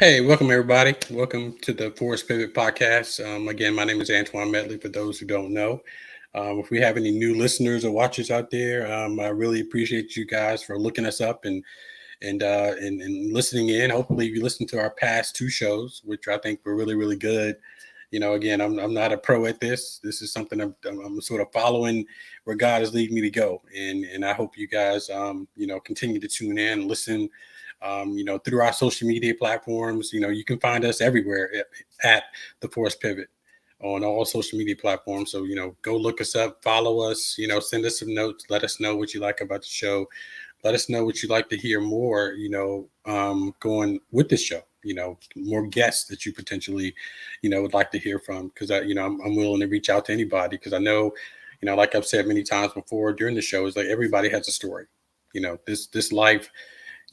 Hey, welcome everybody. Welcome to the Forced Pivot podcast. Again, my name is Antoine Medley. For those who don't know, if we have any new listeners or watchers out there, I really appreciate you guys for looking us up and listening in. Hopefully, you listened to our past two shows, which I think were really good. Again, I'm not a pro at this. This is something I'm sort of following where God is leading me to go, and I hope you guys continue to tune in, listen. Through our social media platforms, you can find us everywhere at the Force Pivot on all social media platforms. So, go look us up, follow us, send us some notes, let us know what you like about the show. Let us know what you'd like to hear more, going with the show, more guests that you potentially, would like to hear from. Cause I'm willing to reach out to anybody because I know, like I've said many times before during the show, is like everybody has a story. This life,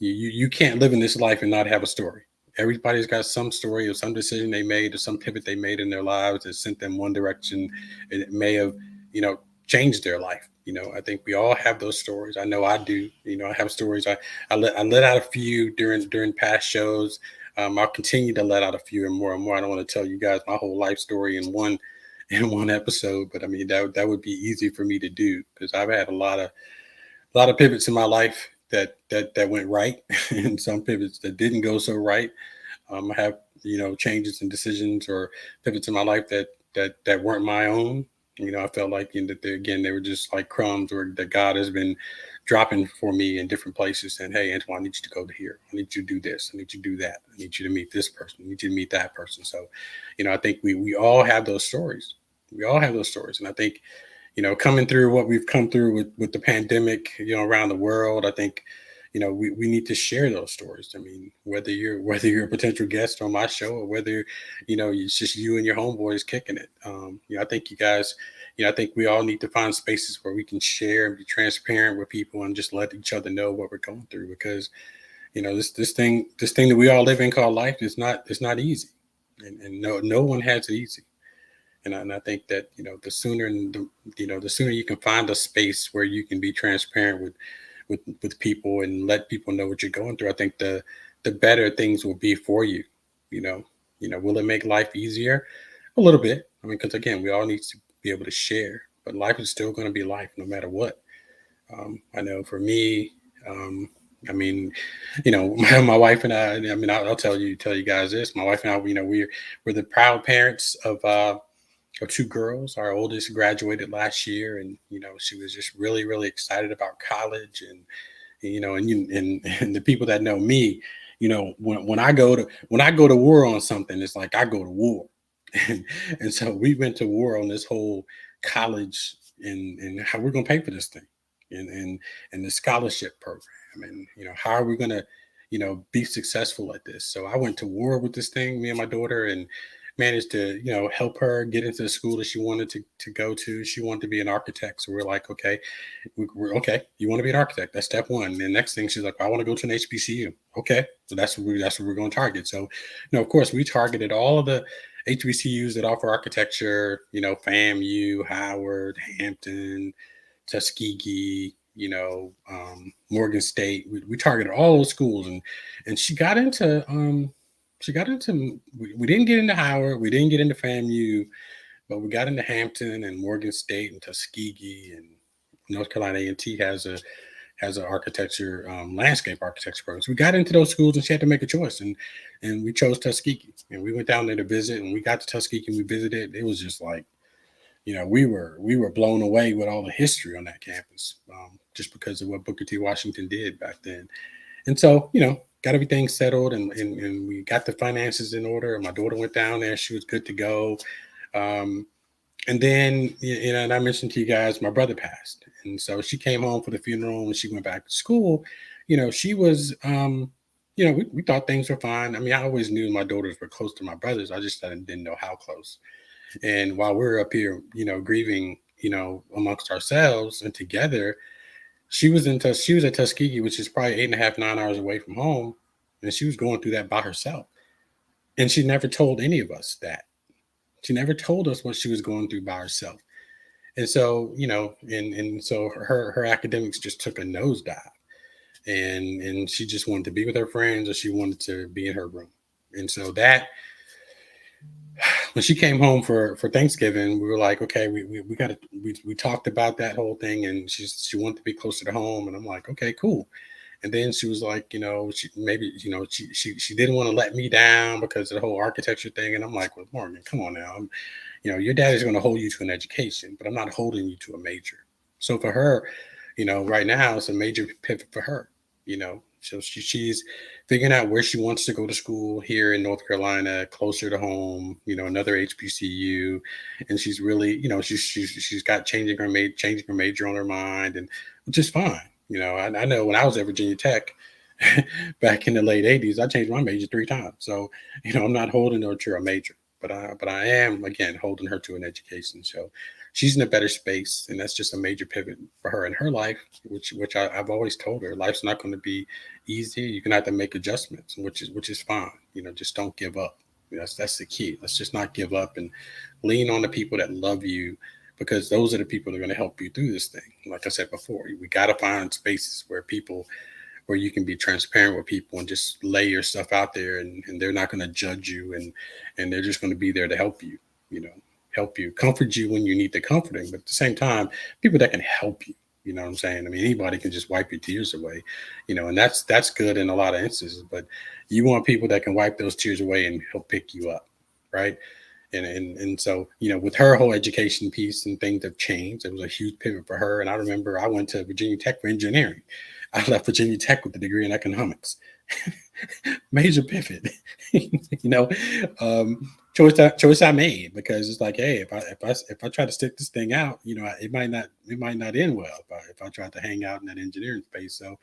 you can't live in this life and not have a story. Everybody's got some story or some decision they made or some pivot they made in their lives that sent them one direction. And it may have, you know, changed their life. I think we all have those stories. I know I do. I have stories. I let out a few during past shows. I'll continue to let out a few and more. I don't want to tell you guys my whole life story in one in one episode, but I mean that would be easy for me to do because I've had a lot of pivots in my life that went right and some pivots that didn't go so right. I have changes and decisions or pivots in my life that weren't my own. I felt like that they were just like crumbs or that God has been dropping for me in different places saying, hey, Antoine, I need you to go to here, I need you to do this, I need you to do that, I need you to meet this person, I need you to meet that person. So I think we all have those stories. We all have those stories, and I think coming through what we've come through with the pandemic, around the world, I think, we need to share those stories. I mean, whether you're a potential guest on my show or whether, it's just you and your homeboys kicking it. I think you guys, I think we all need to find spaces where we can share and be transparent with people and just let each other know what we're going through because, this thing that we all live in called life is not it's not easy, and no one has it easy. And I think that the sooner you can find a space where you can be transparent with people and let people know what you're going through, I think the better things will be for you. You know, will it make life easier? A little bit. I mean, because again, we all need to be able to share, but life is still going to be life no matter what. I know for me, I mean, my wife and I mean, I'll tell you guys this. My wife and I, we're the proud parents of two girls. Our oldest graduated last year, and she was just really excited about college. And the people that know me, when I go to war on something, it's like I go to war, and so we went to war on this whole college and how we're gonna pay for this thing, and the scholarship program, and how are we gonna be successful at this. So I went to war with this thing, me and my daughter, and managed to help her get into the school that she wanted to go to. She wanted to be an architect, so we're like, okay, we're okay. You want to be an architect? That's step one. And the next thing she's like, I want to go to an HBCU. Okay, so that's what we're going to target. So, of course, we targeted all of the HBCUs that offer architecture. FAMU, Howard, Hampton, Tuskegee. Morgan State. We targeted all those schools, and she got into we didn't get into Howard, we didn't get into FAMU, but we got into Hampton and Morgan State and Tuskegee, and North Carolina A&T has an architecture, landscape architecture program. So we got into those schools, and she had to make a choice, and we chose Tuskegee, and we went down there to visit, and we got to Tuskegee and we visited. It was just like, we were blown away with all the history on that campus, just because of what Booker T. Washington did back then. And so, got everything settled, and we got the finances in order. And my daughter went down there; she was good to go. Um, and then, and I mentioned to you guys, my brother passed, and so she came home for the funeral, and she went back to school. She was, we thought things were fine. I mean, I always knew my daughters were close to my brothers. I just didn't know how close. And while we are up here, grieving, amongst ourselves and together, she was at Tuskegee, which is probably 8.5, 9 hours away from home, and she was going through that by herself. And she never told any of us that. She never told us what she was going through by herself. And so, and so her academics just took a nosedive, and she just wanted to be with her friends, or she wanted to be in her room. And so that when she came home for Thanksgiving, we were like, okay, we got to we talked about that whole thing, and she wanted to be closer to home, and I'm like, okay, cool. And then she was like, she maybe she didn't want to let me down because of the whole architecture thing, and I'm like, well, Morgan, come on now, your dad is going to hold you to an education, but I'm not holding you to a major. So for her, right now it's a major pivot for her. So she's figuring out where she wants to go to school here in North Carolina, closer to home. Another HBCU, and she's really, she's got changing her major on her mind, and which is fine. I know when I was at Virginia Tech back in the late '80s, I changed my major 3 times. So I'm not holding her to a major, but I am again holding her to an education. So she's in a better space, and that's just a major pivot for her in her life, which I've always told her, life's not going to be easy. You're gonna have to make adjustments, which is fine. Just don't give up. That's the key. Let's just not give up and lean on the people that love you, because those are the people that are going to help you through this thing. Like I said before, we got to find spaces where you can be transparent with people and just lay your stuff out there, and they're not going to judge you, and they're just going to be there to help you, help you, comfort you when you need the comforting, but at the same time, people that can help you. You know what I'm saying? I mean, anybody can just wipe your tears away, and that's good in a lot of instances, but you want people that can wipe those tears away and help pick you up, right? And so with her whole education piece, and things have changed. It was a huge pivot for her. And I remember I went to Virginia Tech for engineering. I left Virginia Tech with a degree in economics. Major pivot. you know choice I made, because it's like, hey, if I try to stick this thing out, it might not end well if I try to hang out in that engineering space. So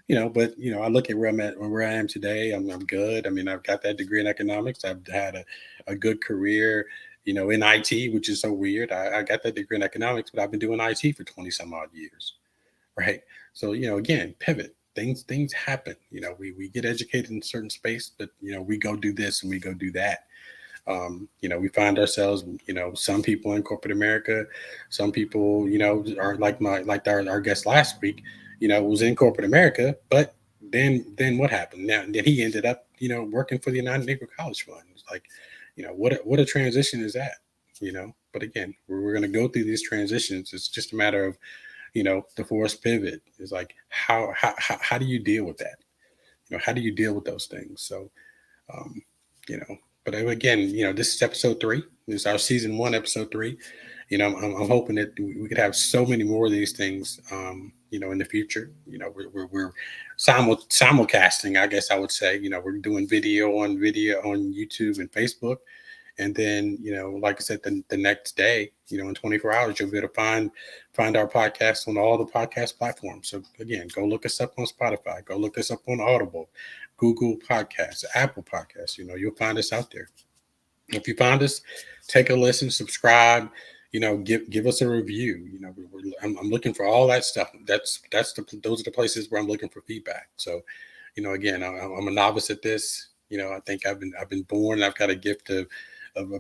but I look at where I am today. I'm good. I mean, I've got that degree in economics. I've had a good career, in IT, which is so weird. I got that degree in economics, but I've been doing IT for 20 some odd years, right? So again, pivot. Things happen. We get educated in a certain space, but we go do this and we go do that. We find ourselves, some people in corporate America, some people, are like our guest last week, was in corporate America, but then what happened? Now then he ended up, working for the United Negro College Fund. It's like, what a transition is that? But again, we're going to go through these transitions. It's just a matter of, the forced pivot is like, how do you deal with that? How do you deal with those things? So um, you know. But again, this is episode 3. This is our season 1, episode 3. I'm hoping that we could have so many more of these things, in the future. We're simulcasting, I guess I would say. We're doing video on YouTube and Facebook. And then, like I said, the next day, in 24 hours, you'll be able to find our podcast on all the podcast platforms. So again, go look us up on Spotify, go look us up on Audible, Google Podcasts, Apple Podcasts. You'll find us out there. If you find us, take a listen, subscribe. Give us a review. I'm looking for all that stuff. Those are the places where I'm looking for feedback. So, again, I'm a novice at this. I think I've been born. I've got a gift of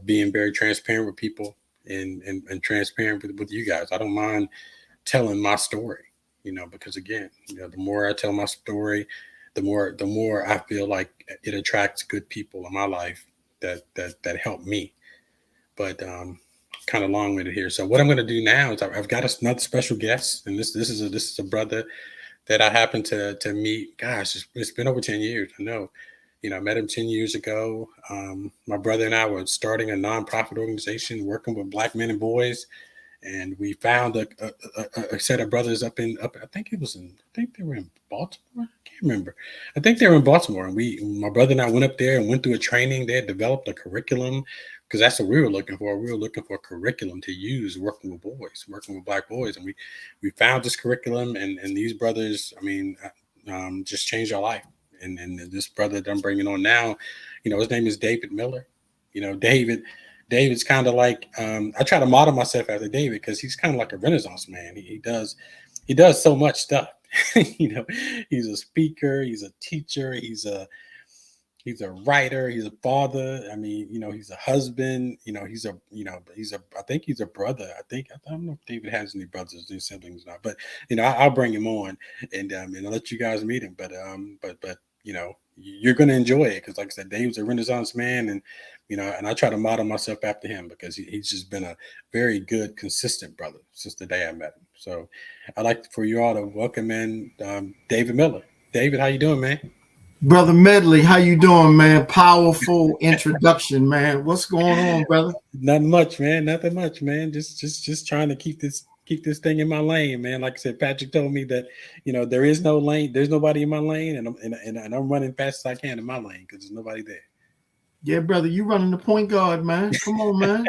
being very transparent with people, and transparent with you guys. I don't mind telling my story, because again, the more I tell my story, the more I feel like it attracts good people in my life that help me. But kind of long-winded here. So what I'm going to do now is I've got another special guest, and this is a brother that I happened to meet. Gosh, it's been over 10 years. I know. I met him 10 years ago. My brother and I were starting a nonprofit organization working with Black men and boys, and we found a set of brothers up. I think they were in Baltimore. I can't remember. I think they were in Baltimore, and my brother and I went up there and went through a training. They had developed a curriculum, because that's what we were looking for. We were looking for a curriculum to use working with boys, working with Black boys, and we found this curriculum, and these brothers, I mean, just changed our life. And this brother that I'm bringing on now, his name is David Miller. David's kind of like, I try to model myself after David, because he's kind of like a Renaissance man. He does so much stuff. He's a speaker, he's a teacher, he's a writer, he's a father. I mean, he's a husband. I think he's a brother. I don't know if David has any brothers, any siblings, or not. But I'll bring him on, and I'll let you guys meet him. But you're going to enjoy it. Because like I said, Dave's a Renaissance man, and and I try to model myself after him because he's just been a very good, consistent brother since the day I met him. So I'd like for you all to welcome in David Miller. David, how you doing, man? Brother Medley, how you doing, man? Powerful introduction, man. What's going on, brother? Nothing much, man. Nothing much, man. Just trying to keep this thing in my lane, man. Like I said, Patrick told me that there is no lane, there's nobody in my lane, and I'm running fast as I can in my lane because there's nobody there. Yeah, brother, you running the point guard, man. Come on, man.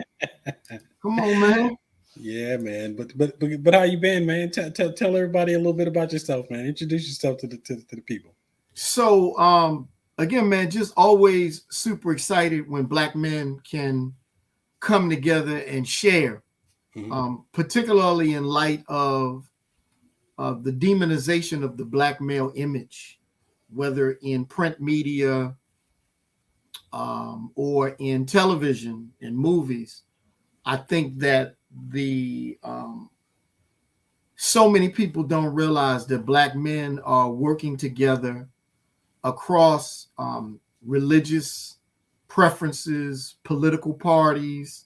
Come on, man. Yeah, man. But how you been, man? Tell everybody a little bit about yourself, man. Introduce yourself to the people. So, again, man, just always super excited when Black men can come together and share, particularly in light of the demonization of the Black male image, whether in print media or in television and movies. I think that the so many people don't realize that Black men are working together across religious preferences, political parties,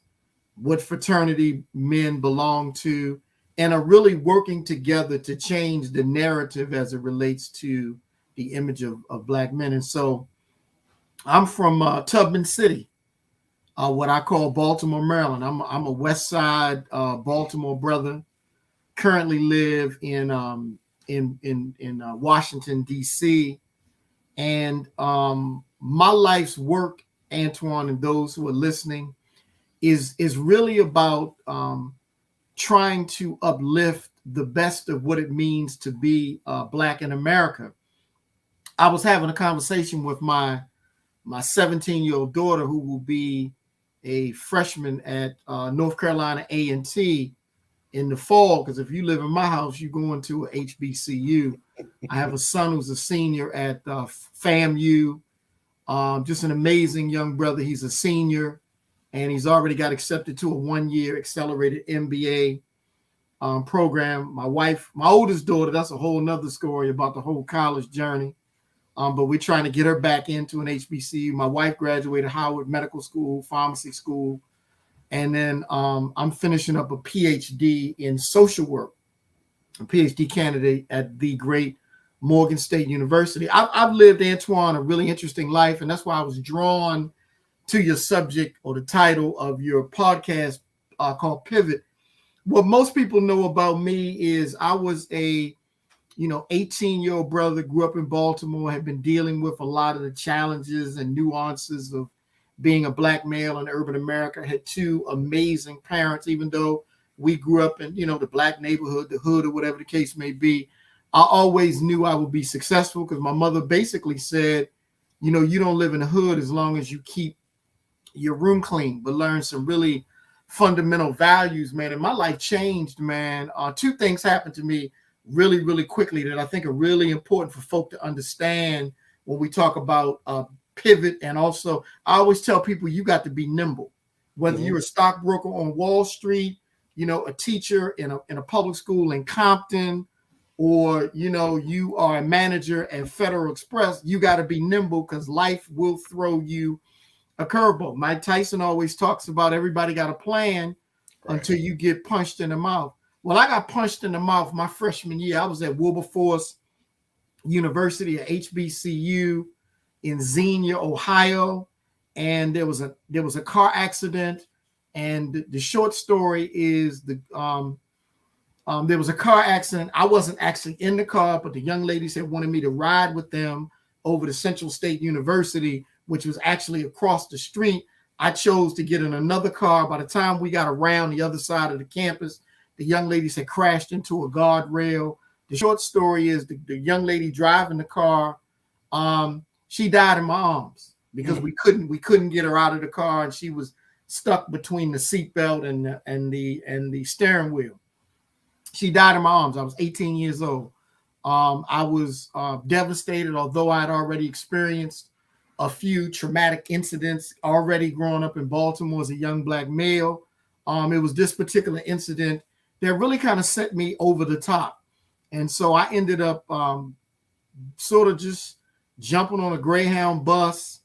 what fraternity men belong to, and are really working together to change the narrative as it relates to the image of Black men. And so I'm from Tubman City, what I call Baltimore, Maryland. I'm a West Side Baltimore brother. Currently live in Washington D.C. and my life's work, Antoine, and those who are listening, is really about trying to uplift the best of what it means to be Black in America. I was having a conversation with my 17-year-old daughter, who will be a freshman at North Carolina A&T in the fall, because if you live in my house, you go into a HBCU. I have a son who's a senior at FAMU, just an amazing young brother. He's a senior, and he's already got accepted to a one-year accelerated MBA program. My wife, my oldest daughter, that's a whole nother story about the whole college journey. But we're trying to get her back into an HBCU. My wife graduated Howard Medical School, Pharmacy School. And then I'm finishing up a PhD in social work, a PhD candidate at the great Morgan State University. I've lived, Antoine, a really interesting life. And that's why I was drawn to your subject or the title of your podcast called Pivot. What most people know about me is I was a 18-year-old brother, grew up in Baltimore, had been dealing with a lot of the challenges and nuances of being a Black male in urban America. Had two amazing parents, even though we grew up in, the Black neighborhood, the hood, or whatever the case may be. I always knew I would be successful because my mother basically said, you don't live in the hood as long as you keep your room clean, but learn some really fundamental values, man. And my life changed, man. Two things happened to me really, really quickly that I think are really important for folk to understand when we talk about pivot. And also, I always tell people you got to be nimble, whether you're a stockbroker on Wall Street, a teacher in a public school in Compton, or you are a manager at Federal Express. You got to be nimble because life will throw you a curveball. Mike Tyson always talks about everybody got a plan until you get punched in the mouth. Well, I got punched in the mouth my freshman year. I was at Wilberforce University, at HBCU in Xenia, Ohio, and there was a car accident. And the short story is there was a car accident. I wasn't actually in the car, but the young ladies had wanted me to ride with them over to Central State University, which was actually across the street. I chose to get in another car. By the time we got around the other side of the campus, the young ladies had crashed into a guardrail. The short story is the young lady driving the car, she died in my arms because we couldn't get her out of the car, and she was stuck between the seatbelt and the steering wheel. She died in my arms. I was 18 years old. I was devastated, although I had already experienced a few traumatic incidents already growing up in Baltimore as a young Black male. It was this particular incident that really kind of set me over the top. And so I ended up sort of just jumping on a Greyhound bus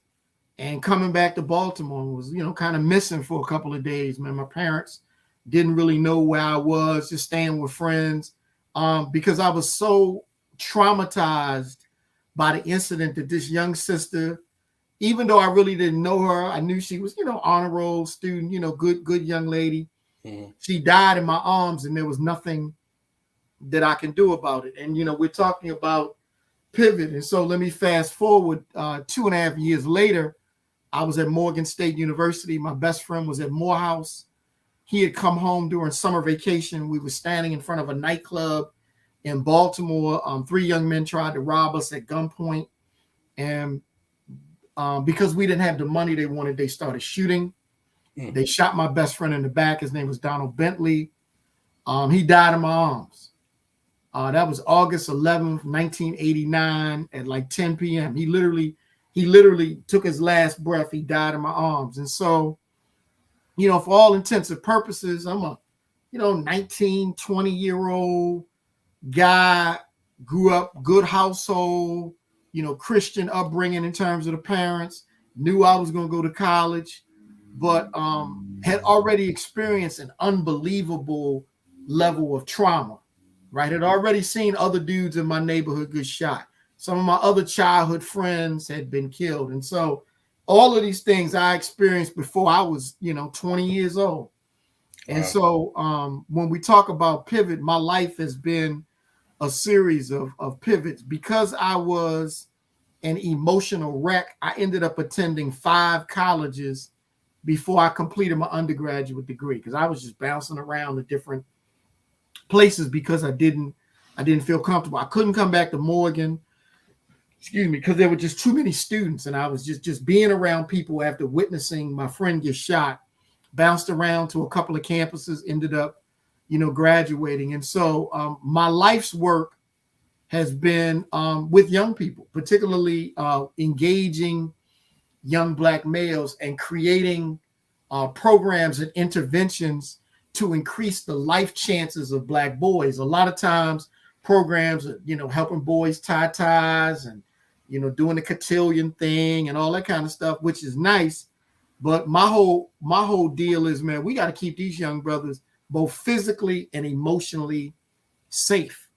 and coming back to Baltimore. Was, kind of missing for a couple of days, man. My parents didn't really know where I was, just staying with friends, because I was so traumatized by the incident that this young sister, even though I really didn't know her, I knew she was, honor roll student, good young lady. Mm-hmm. She died in my arms, and there was nothing that I can do about it. And, we're talking about pivot. And so let me fast forward 2.5 years later. I was at Morgan State University. My best friend was at Morehouse. He had come home during summer vacation. We were standing in front of a nightclub in Baltimore. 3 young men tried to rob us at gunpoint. And because we didn't have the money they wanted, they started shooting. They shot my best friend in the back. His name was Donald Bentley. He died in my arms. That was August 11th, 1989 at like 10 p.m. He literally took his last breath. He died in my arms. And so, for all intents and purposes, I'm a, 19, 20-year-old guy, grew up, good household, Christian upbringing in terms of the parents, knew I was going to go to college, but had already experienced an unbelievable level of trauma, right? Had already seen other dudes in my neighborhood get shot. Some of my other childhood friends had been killed. And so all of these things I experienced before I was, 20 years old. And wow. So when we talk about pivot, my life has been a series of pivots. Because I was an emotional wreck, I ended up attending 5 colleges before I completed my undergraduate degree, because I was just bouncing around to different places because I didn't feel comfortable. I couldn't come back to Morgan, because there were just too many students, and I was just being around people after witnessing my friend get shot. Bounced around to a couple of campuses, ended up, graduating. And so my life's work has been with young people, particularly engaging young Black males and creating programs and interventions to increase the life chances of Black boys. A lot of times programs, helping boys tie ties and, doing the cotillion thing and all that kind of stuff, which is nice. But my whole deal is, man, we got to keep these young brothers both physically and emotionally safe.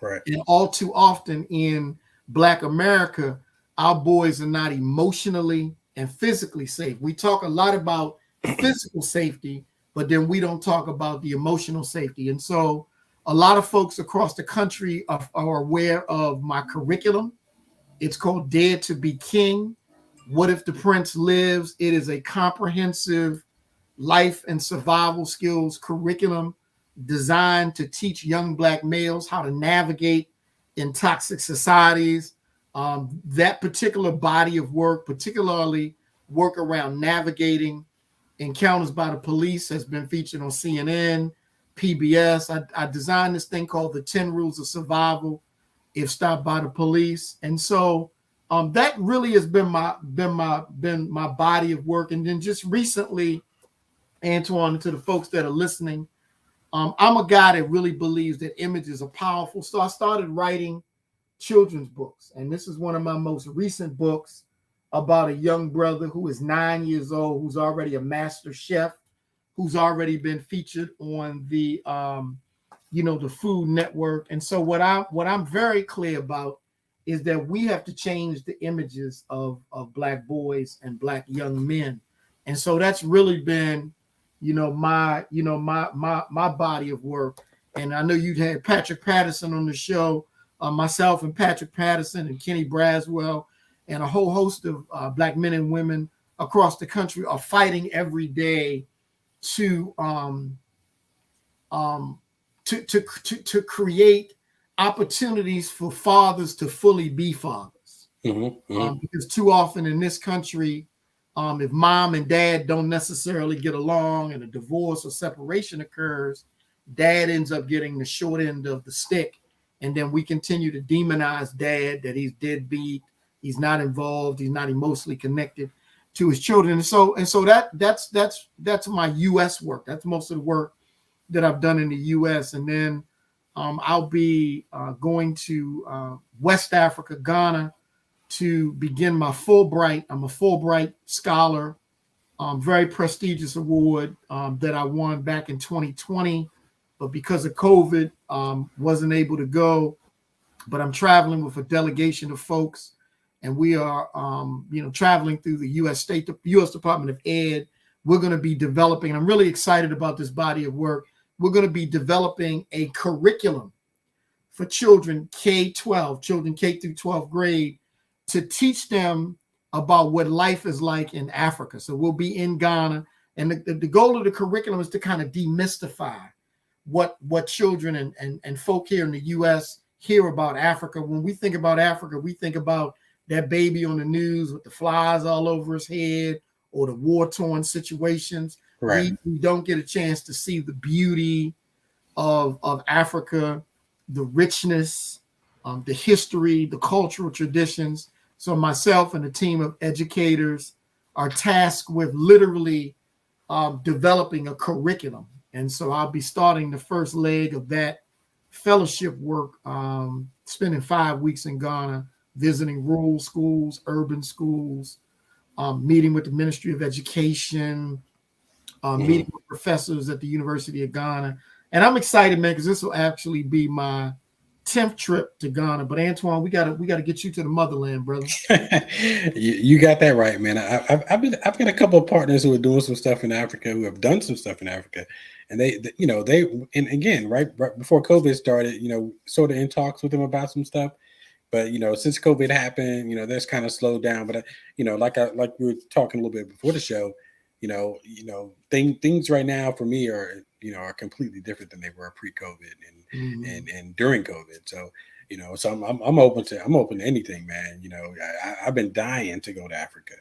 Right. And all too often in Black America, our boys are not emotionally and physically safe. We talk a lot about physical safety, but then we don't talk about the emotional safety. And so a lot of folks across the country are aware of my curriculum. It's called Dare to Be King. What If the Prince Lives? It is a comprehensive life and survival skills curriculum designed to teach young Black males how to navigate in toxic societies. That particular body of work, particularly work around navigating encounters by the police, has been featured on CNN, PBS. I designed this thing called the 10 Rules of Survival if stopped by the police. And so that really has been my body of work. And then just recently, Antoine, to the folks that are listening, I'm a guy that really believes that images are powerful. So I started writing children's books. And this is one of my most recent books about a young brother who is 9 years old, who's already a master chef, who's already been featured on the the Food Network. And so what I'm very clear about is that we have to change the images of Black boys and Black young men. And so that's really been, my body of work. And I know you'd had Patrick Patterson on the show, myself and Patrick Patterson and Kenny Braswell, and a whole host of Black men and women across the country are fighting every day to create opportunities for fathers to fully be fathers. Because too often in this country, if mom and dad don't necessarily get along and a divorce or separation occurs, dad ends up getting the short end of the stick. And then we continue to demonize dad, that he's deadbeat, he's not involved, he's not emotionally connected to his children. And so that's my US work. That's most of the work that I've done in the US. And then I'll be going to West Africa, Ghana, to begin my Fulbright. I'm a Fulbright scholar, very prestigious award that I won back in 2020, but because of COVID, wasn't able to go. But I'm traveling with a delegation of folks, and we are, traveling through the U.S. Department of Ed. We're going to be developing, and I'm really excited about this body of work. We're going to be developing a curriculum for children K-12, children K through 12th grade, to teach them about what life is like in Africa. So we'll be in Ghana, and the goal of the curriculum is to kind of demystify what children and folk here in the U.S. hear about Africa. When we think about Africa, we think about that baby on the news with the flies all over his head, or the war-torn situations. Right. We don't get a chance to see the beauty of Africa, the richness, the history, the cultural traditions. So myself and a team of educators are tasked with literally developing a curriculum. And so I'll be starting the first leg of that fellowship work, spending 5 weeks in Ghana, visiting rural schools, urban schools, meeting with the Ministry of Education, meeting with professors at the University of Ghana. And I'm excited, man, because this will actually be my 10th trip to Ghana. But Antoine, we gotta get you to the motherland, brother. You got that right, man. I've got a couple of partners who are doing some stuff in Africa, who have done some stuff in Africa, and they and again, right before COVID started, sort of in talks with them about some stuff. But since COVID happened, that's kind of slowed down. But like we were talking a little bit before the show, things right now for me are completely different than they were pre-COVID and during COVID. So so I'm open to anything, man. I've been dying to go to Africa,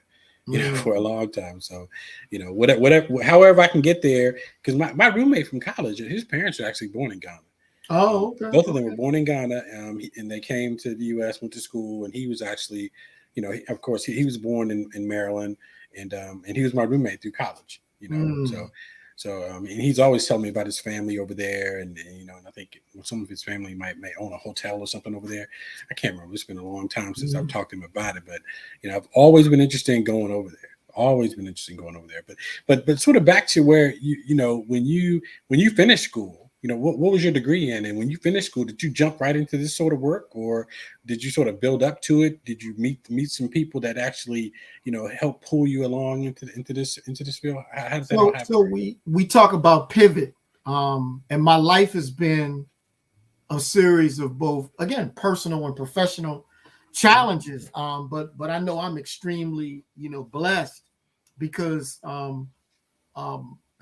for a long time. So whatever, however I can get there, because my roommate from college, his parents are actually born in Ghana. Oh, okay. Both of them were born in Ghana, and they came to the U.S., went to school, and he was actually, of course, he was born in Maryland, and he was my roommate through college. So and he's always telling me about his family over there, and I think some of his family may own a hotel or something over there. I can't remember. It's been a long time since I've talked to him about it, but I've always been interested in going over there. But sort of back to where when you finished school. What was your degree in? And when you finished school, did you jump right into this sort of work, or did you sort of build up to it? Did you meet some people that actually, help pull you along into this field? How did that all happen? So we talk about pivot, and my life has been a series of both, again, personal and professional challenges. But I know I'm extremely, blessed because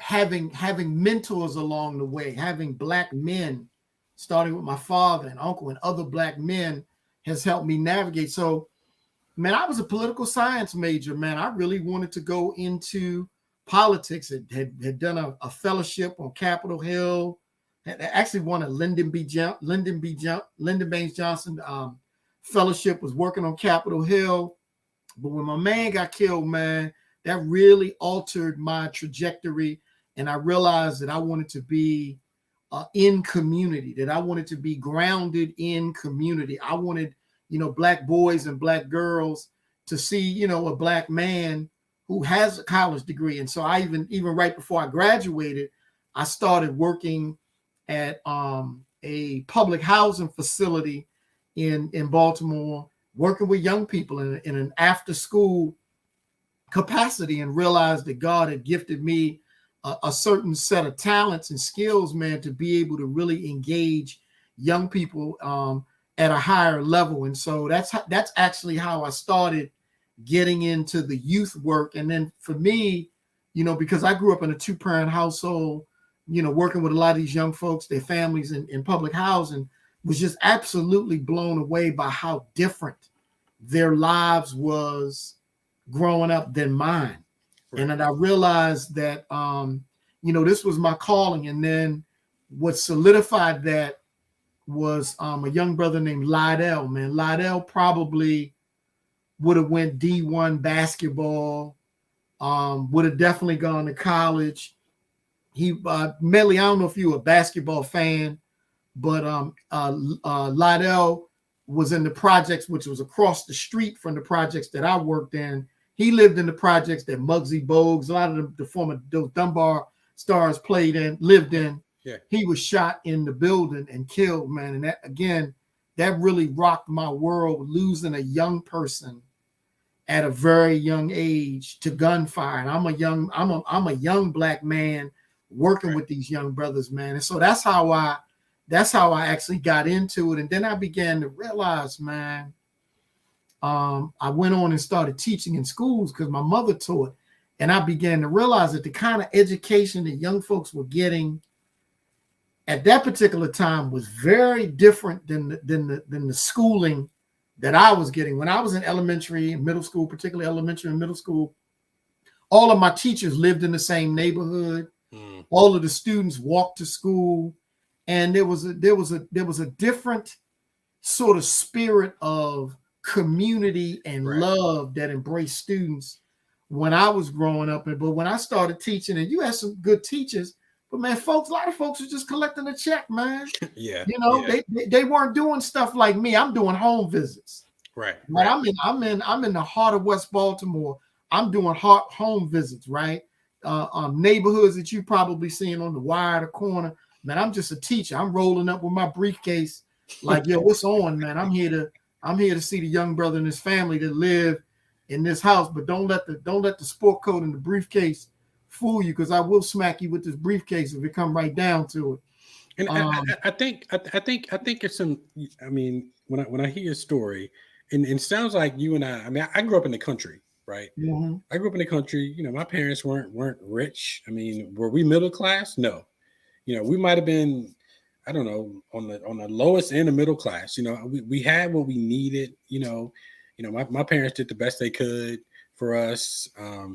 having mentors along the way, having Black men, starting with my father and uncle and other Black men, has helped me navigate. So, man, I was a political science major, man. I really wanted to go into politics. Had done a fellowship on Capitol Hill. Had actually won a Lyndon Baines Johnson fellowship, was working on Capitol Hill. But when my man got killed, man, that really altered my trajectory. And I realized that I wanted to be in community, that I wanted to be grounded in community. I wanted, Black boys and Black girls to see, a Black man who has a college degree. And so I even right before I graduated, I started working at a public housing facility in Baltimore, working with young people in an after school capacity, and realized that God had gifted me a certain set of talents and skills, man, to be able to really engage young people at a higher level. And so that's actually how I started getting into the youth work. And then for me, because I grew up in a 2-parent household, working with a lot of these young folks, their families in public housing, was just absolutely blown away by how different their lives was growing up than mine. Right. And then I realized that, this was my calling. And then what solidified that was a young brother named Lydell, man. Lydell probably would have went D1 basketball, would have definitely gone to college. He, Medley, I don't know if you were a basketball fan, but Lydell was in the projects, which was across the street from the projects that I worked in. He lived in the projects that Muggsy Bogues, a lot of the former those Dunbar stars lived in. Yeah. He was shot in the building and killed, man. And that, again, that really rocked my world, losing a young person at a very young age to gunfire. And I'm a young black man working with these young brothers, man. And so that's how I actually got into it. And then I began to realize, man, I went on and started teaching in schools because my mother taught. And I began to realize that the kind of education that young folks were getting at that particular time was very different than the schooling that I was getting. When I was in elementary and middle school, particularly elementary and middle school, all of my teachers lived in the same neighborhood. All of the students walked to school, and there was a different sort of spirit of community and love that embraced students when I was growing up. But when I started teaching, and you had some good teachers, but man, a lot of folks are just collecting a check, man. Yeah. You know, they weren't doing stuff like me. I'm doing home visits. Right. Right. I'm in the heart of West Baltimore. I'm doing home visits, right? Neighborhoods that you probably seeing on the wire, the corner. Man, I'm just a teacher. I'm rolling up with my briefcase, like, yo, what's on, man? I'm here to see the young brother and his family that live in this house. But don't let the sport coat and the briefcase fool you, because I will smack you with this briefcase if it come right down to it. And I think it's some. I mean, when I hear your story, and it sounds like you and I mean, I grew up in the country, right? Mm-hmm. I grew up in the country. You know, my parents weren't rich. I mean, were we middle class? No. You know, we might have been, I don't know, on the lowest end of middle class. You know, we had what we needed. You know, my parents did the best they could for us. I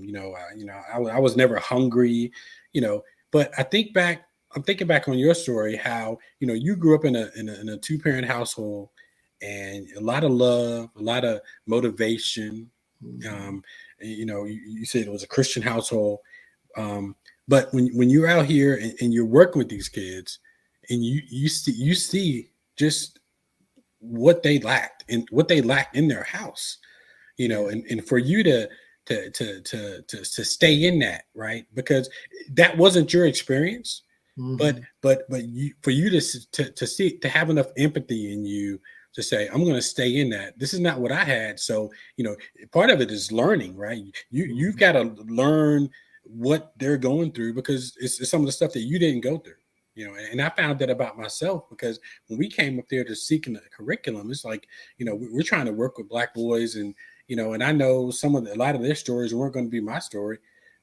was never hungry. You know, but I'm thinking back on your story, how, you know, you grew up in a 2-parent household, and a lot of love, a lot of motivation. You know, you said it was a Christian household. But when you're out here and you're working with these kids, and you see just what they lacked in their house, you know, and for you to stay in that, right? Because that wasn't your experience. Mm-hmm. But for you to see, to have enough empathy in you to say, I'm going to stay in that. This is not what I had. So, you know, part of it is learning, right? You've got to learn what they're going through, because it's some of the stuff that you didn't go through, you know. And I found that about myself, because when we came up there to seeking a curriculum, it's like, you know, we're trying to work with Black boys, and, you know, and I know a lot of their stories weren't going to be my story,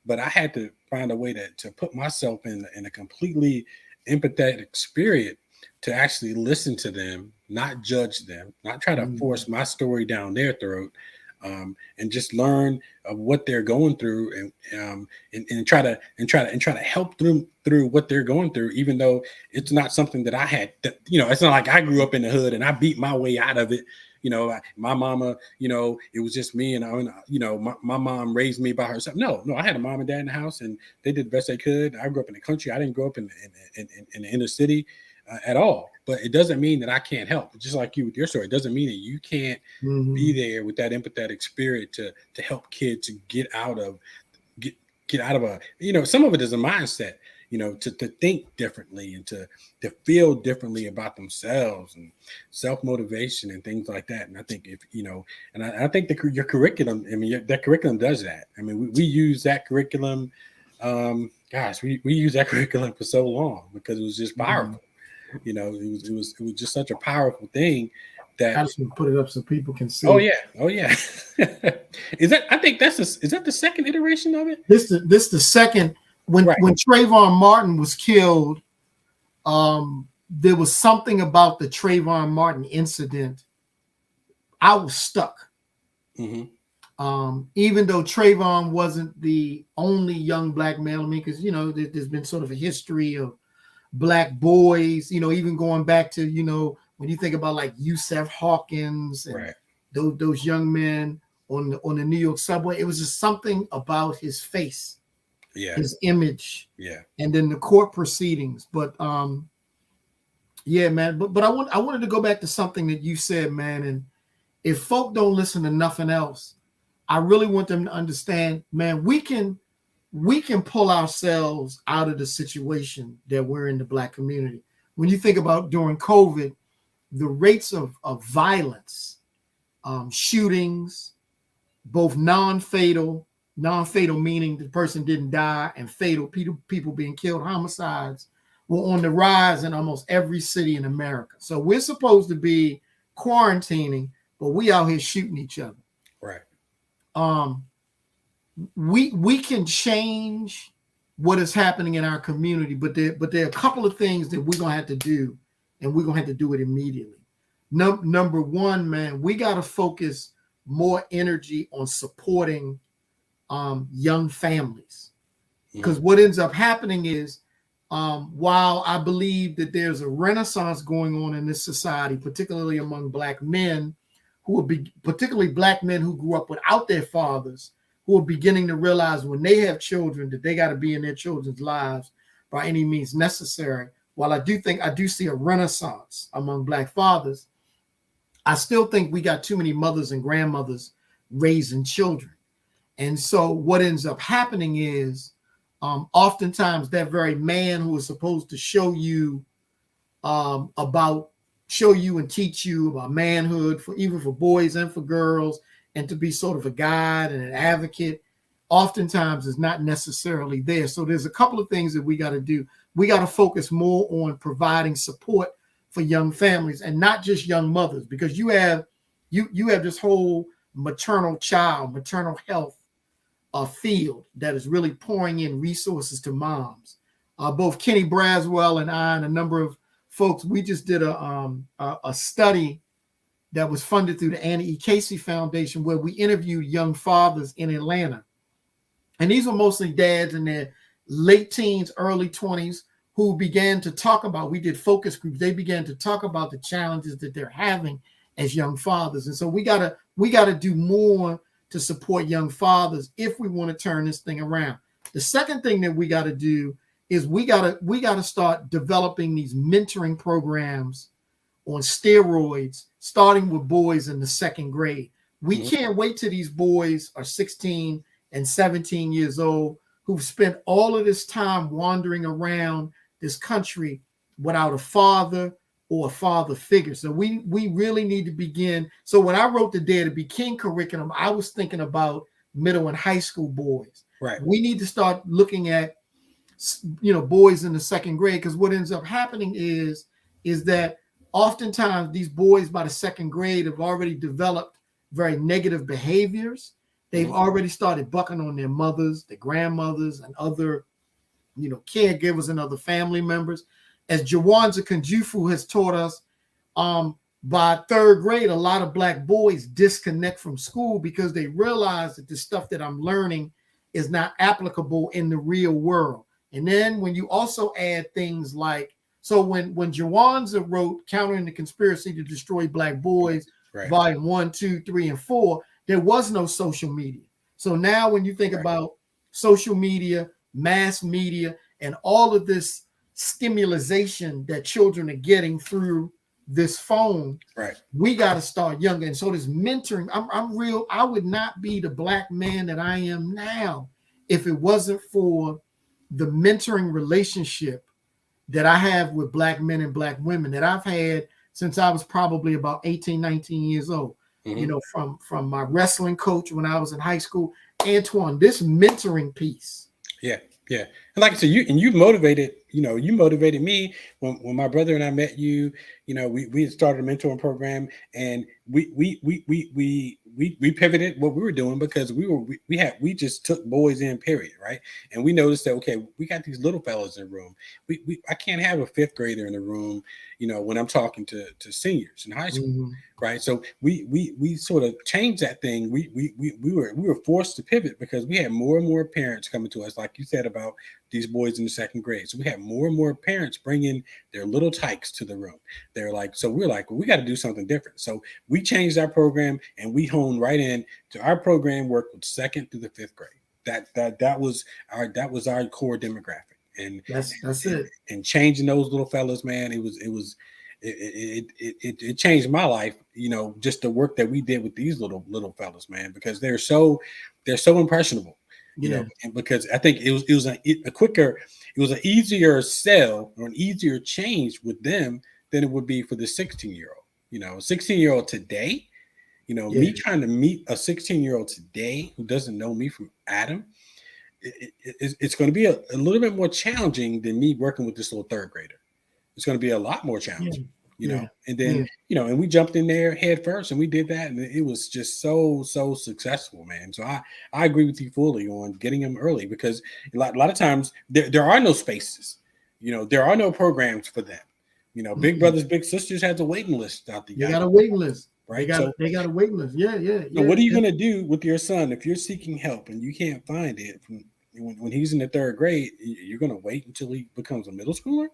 but I had to find a way to put myself in a completely empathetic spirit, to actually listen to them, not judge them, not try to force my story down their throat, and just learn of what they're going through, and try to help them through what they're going through, even though it's not something that I had. You know, it's not like I grew up in the hood and I beat my way out of it. You know, my mama, you know, it was just me, and you know, my mom raised me by herself. No, I had a mom and dad in the house, and they did the best they could. I grew up in the country. I didn't grow up in the inner city at all. But it doesn't mean that I can't help. Just like you with your story, it doesn't mean that you can't be there with that empathetic spirit to help kids to get out of a, you know, some of it is a mindset, you know, to think differently, and to feel differently about themselves, and self-motivation and things like that. And I think, if, you know, and I think your curriculum, I mean, that curriculum does that. I mean, we use that curriculum. We use that curriculum for so long, because it was just powerful. You know, it was just such a powerful thing that I just want to put it up so people can see. Oh yeah. Is that the second iteration of it? This the second. When Trayvon Martin was killed, there was something about the Trayvon Martin incident. I was stuck. Mm-hmm. Even though Trayvon wasn't the only young Black male, I mean, because, you know, there's been sort of a history of Black boys, you know, even going back to, you know, when you think about like Yusef Hawkins and those young men on the New York subway, it was just something about his face, his image, and then the court proceedings. But Yeah, man. But I wanted to go back to something that you said, man. And if folk don't listen to nothing else, I really want them to understand, man, we can pull ourselves out of the situation that we're in the Black community. When you think about during COVID, the rates of violence, shootings, both non-fatal meaning the person didn't die, and fatal people being killed, homicides were on the rise in almost every city in America. So we're supposed to be quarantining, but we out here shooting each other. Right. Um, we can change what is happening in our community, but there are a couple of things that we're gonna have to do, and we're gonna have to do it immediately. Number one, man, we got to focus more energy on supporting young families, because what ends up happening is, while I believe that there's a renaissance going on in this society, particularly among Black men, particularly Black men who grew up without their fathers, who are beginning to realize when they have children that they got to be in their children's lives by any means necessary. While I do see a renaissance among Black fathers, I still think we got too many mothers and grandmothers raising children. And so what ends up happening is, oftentimes that very man who is supposed to show you and teach you about manhood, even for boys and for girls, and to be sort of a guide and an advocate, oftentimes is not necessarily there. So there's a couple of things that we got to do. We got to focus more on providing support for young families, and not just young mothers, because you have this whole maternal health field that is really pouring in resources to moms. Both Kenny Braswell and I and a number of folks, we just did a study that was funded through the Annie E. Casey Foundation, where we interviewed young fathers in Atlanta. And these were mostly dads in their late teens, early 20s, who began to talk about, we did focus groups, they began to talk about the challenges that they're having as young fathers. And so we gotta do more to support young fathers if we want to turn this thing around. The second thing that we got to do is we got to start developing these mentoring programs on steroids, starting with boys in the second grade. We can't wait till these boys are 16 and 17 years old, who've spent all of this time wandering around this country without a father or a father figure. So we really need to begin. So when I wrote the Dare to Be King curriculum, I was thinking about middle and high school boys. Right. We need to start looking at, boys in the second grade, because what ends up happening is that oftentimes these boys by the second grade have already developed very negative behaviors. They've already started bucking on their mothers, their grandmothers, and other, caregivers and other family members. As Jawanza Kunjufu has taught us, by third grade, a lot of Black boys disconnect from school because they realize that the stuff that I'm learning is not applicable in the real world. And then when you also add things like, so when Jawanza wrote Countering the Conspiracy to Destroy Black Boys, right, volume 1, 2, 3, and 4, there was no social media. So now when you think about social media, mass media, and all of this stimulation that children are getting through this phone, right, we got to start younger. And so this mentoring, I would not be the Black man that I am now if it wasn't for the mentoring relationship that I have with Black men and Black women that I've had since I was probably about 18, 19 years old. From my wrestling coach when I was in high school, Antoine, this mentoring piece. Yeah. And like I said, you motivated me when my brother and I met you. We had started a mentoring program, and we pivoted what we were doing because we just took boys in, period, right? And we noticed that, okay, we got these little fellas in the room. I can't have a fifth grader in the room, when I'm talking to seniors in high school, right? So we sort of changed that thing. We were forced to pivot because we had more and more parents coming to us, like you said about these boys in the second grade. So we had more and more parents bringing their little tykes to the room. They're like, so we're like, well, we got to do something different. So we changed our program and we honed right in to our program worked with second through the fifth grade. That was our core demographic. And that's it. And changing those little fellas, man, it was it changed my life. Just the work that we did with these little fellas, man, because they're so impressionable. Yeah. And because I think it was a quicker, it was an easier sell or an easier change with them than it would be for the 16-year-old. 16-year-old today. Yeah. Me trying to meet a 16-year-old today who doesn't know me from Adam, it's going to be a little bit more challenging than me working with this little third grader. It's going to be a lot more challenging, and then, and we jumped in there head first and we did that. And it was just so successful, man. So I agree with you fully on getting them early, because a lot of times there are no spaces, there are no programs for them. Big brothers, big sisters has a waiting list out there. They got a waiting list. Right. They got a waiting list. Yeah. So what are you going to do with your son if you're seeking help and you can't find it when he's in the third grade? You're going to wait until he becomes a middle schooler?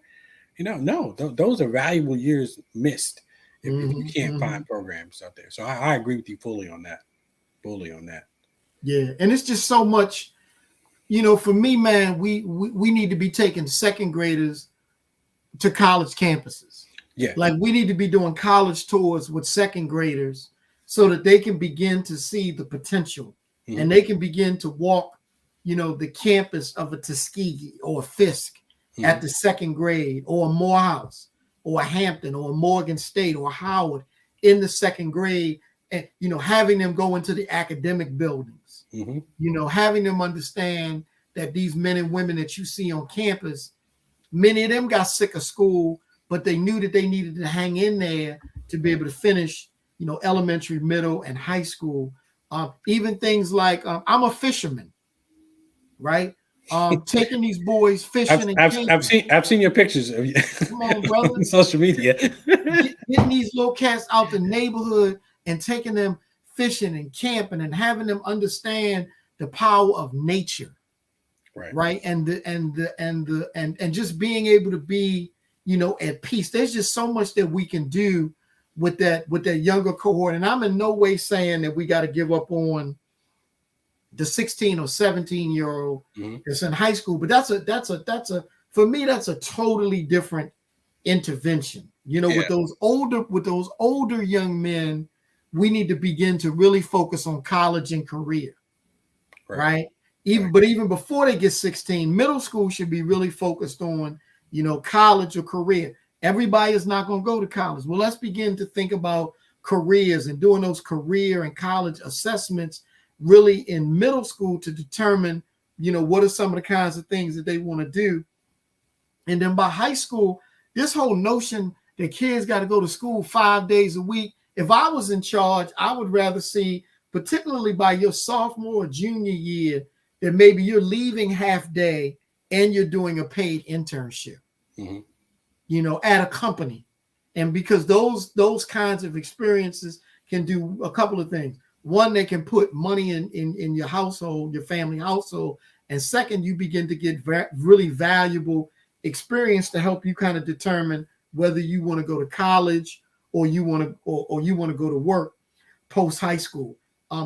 No, those are valuable years missed if you can't find programs out there. So I agree with you fully on that. Yeah. And it's just so much, for me, man, we need to be taking second graders to college campuses. Yeah. Like we need to be doing college tours with second graders so that they can begin to see the potential and they can begin to walk, the campus of a Tuskegee or a Fisk at the second grade, or a Morehouse or a Hampton or a Morgan State or Howard in the second grade, and, having them go into the academic buildings, having them understand that these men and women that you see on campus, many of them got sick of school, but they knew that they needed to hang in there to be able to finish, elementary, middle, and high school. Even things like I'm a fisherman, right? Taking these boys fishing. I've seen your pictures of you. Come on, brother. On social media. Getting these little cats out the neighborhood and taking them fishing and camping and having them understand the power of nature, right? And just being able to be, at peace. There's just so much that we can do with that younger cohort. And I'm in no way saying that we got to give up on the 16 or 17-year-old that's in high school, but that's a for me, that's a totally different intervention. With those older young men, we need to begin to really focus on college and career, right? Even before they get 16, middle school should be really focused on, college or career. Everybody is not going to go to college. Well, let's begin to think about careers and doing those career and college assessments really in middle school to determine, what are some of the kinds of things that they want to do. And then by high school, this whole notion that kids got to go to school 5 days a week. If I was in charge, I would rather see, particularly by your sophomore or junior year, that maybe you're leaving half day and you're doing a paid internship, at a company. And because those kinds of experiences can do a couple of things. One, they can put money in your household, your family household. And second, you begin to get really valuable experience to help you kind of determine whether you want to go to college or you want to go to work post high school.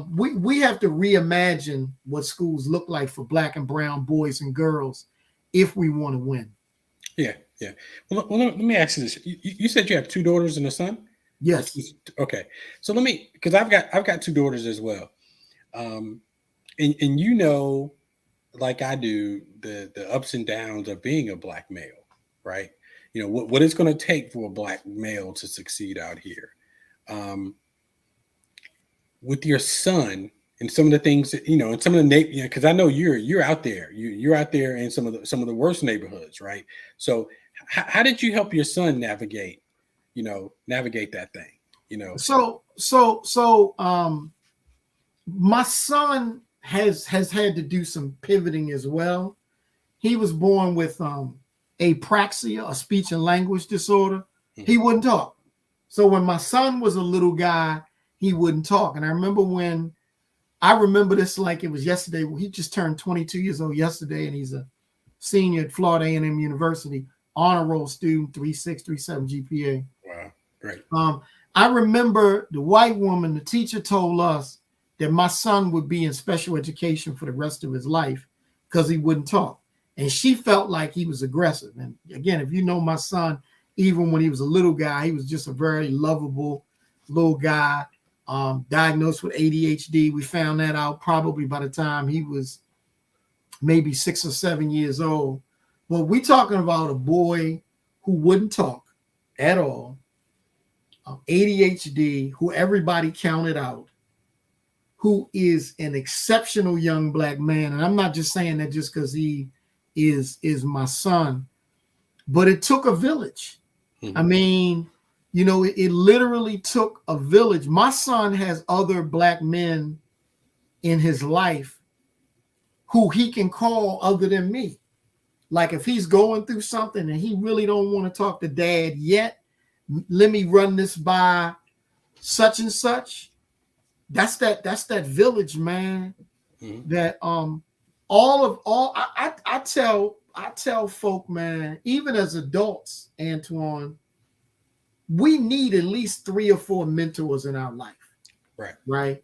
We have to reimagine what schools look like for Black and brown boys and girls if we want to win. Yeah. Well, let me ask you this. You said you have two daughters and a son? Yes. Okay. So because I've got two daughters as well. And like I do, the ups and downs of being a Black male, right? What it's going to take for a Black male to succeed out here. With your son and some of the things that, and some of the because I know you're out there. You're out there in some of the worst neighborhoods, right? So how did you help your son navigate that thing? So my son has had to do some pivoting as well. He was born with apraxia, a speech and language disorder. He wouldn't talk. So when my son was a little guy, he wouldn't talk. And I remember this like it was yesterday. He just turned 22 years old yesterday, and he's a senior at Florida A&M University, honor roll student, 3.6, 3.7 GPA. Wow, great. I remember the white woman, the teacher told us that my son would be in special education for the rest of his life because he wouldn't talk. And she felt like he was aggressive. And again, if you know my son, even when he was a little guy, he was just a very lovable little guy, diagnosed with ADHD. We found that out probably by the time he was maybe 6 or 7 years old. But we're talking about a boy who wouldn't talk at all, ADHD, who everybody counted out, who is an exceptional young black man. And I'm not just saying that just because he is my son, but it took a village. I mean, you know, it literally took a village. My son has other black men in his life who he can call other than me. Like if he's going through something and he really don't want to talk to dad yet, let me run this by such and such. That's that village, man. That I tell folk, man, even as adults, Antoine, we need at least 3 or 4 mentors in our life. Right.